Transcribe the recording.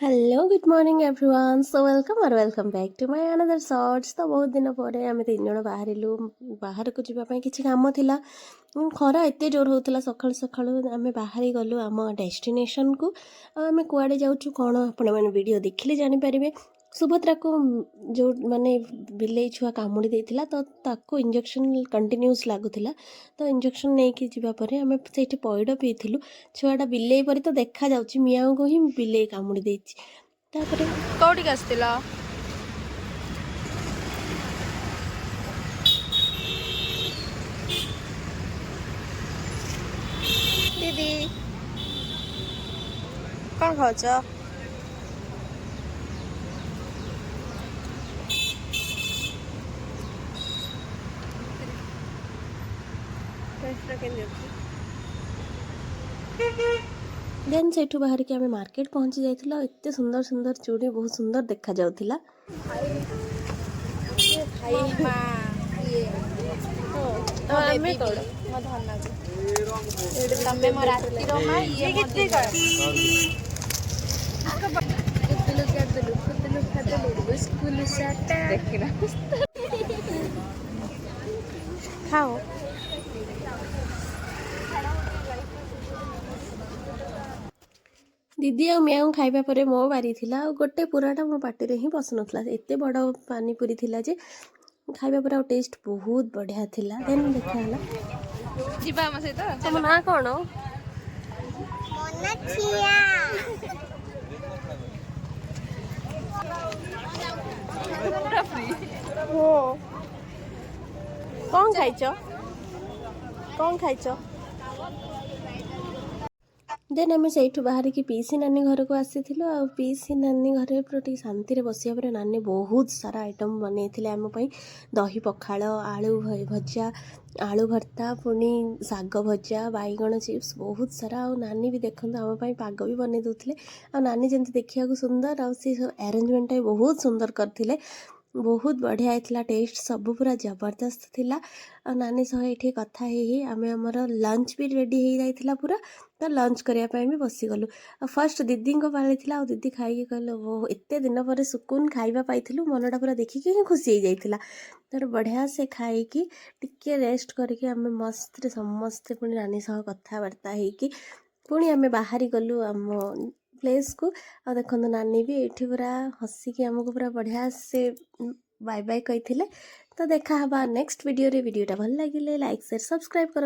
Hello good morning everyone so welcome back to my another shorts. तो बहुत दिन पर आम तीन जन बाहर को जावाई किसी कम थिला खरा एत जोर होता सका सका आम बाहरी गलु आम डेस्टिनेशन को आम कुआड़े जाऊँ कौन आपण मैंने वीडियो देखिले जानीपारे। सुभद्रा को जो माने बिले छुआ कामुड़ी देता तो ताको इंजेक्शन कंटिन्यूस लगुला तो इंजेक्शन नहीं कि जावापर आम से पैड पीलु छुआटा बिले पर तो देखा जाऊँ मियाँ को ही बिले कामुड़ी देती कौटिक आसला दीदी कौन खाच देन से बाहर के आम मार्केट पहुँची जाइए एत सुंदर सुंदर चूड़ी बहुत सुंदर देखा जाउथिला। खाओ दीदी आ मियाँ खाइबा परे मो बारी थिला गोटे पूराटा मो पाटे ही पसु नथला एत बड़ पानीपुरी थिला जे खाइबा पर टेस्ट बहुत बढ़िया थिला। देन देखा हला तुम ना कौन कौन खाइच कौन खाइच। देन आम से बाहर की पीसी नानी घर को आसी पीसी नानी घर पर शांति बसिया पर नानी बहुत सारा आइटम बनई आम दही पखाड़ आलू भजा आलू भर्ता पुणी शाग भजा बैगण चिप्स बहुत सारा आ नानी भी देखते आम पाग भी बनई दूसरे आ नानी जमी देखा सुंदर आरेंजमेंट बहुत सुंदर करते बहुत बढ़िया होता टेस्ट सब पूरा जबरदस्त थिला। आ नानी सह ये कथा ही आम आमर लंच भी रेडी हो जाइए पूरा तो लंच करने भी बसीगलु। फर्स्ट दीदी पाली थी दीदी खाई कहले वो एत दिन पर सुकुन खाइबा पाइलु मनटा पूरा देखिकी ही खुशी हो जाइला तर बढ़िया से खाई टिके रेस्ट करके आम मस्त समस्ते पुणी नानी सह कथबार्ता होगी पुणी आम बाहरी गलु आम प्लेस को आ देखो नानी भी ये पूरा हसिकी आमको पूरा बढ़िया से बाय बाय कही तो देखा नेक्स्ट वीडियो रे वीडियोटा भल लगे लाइक शेयर सब्सक्राइब कर।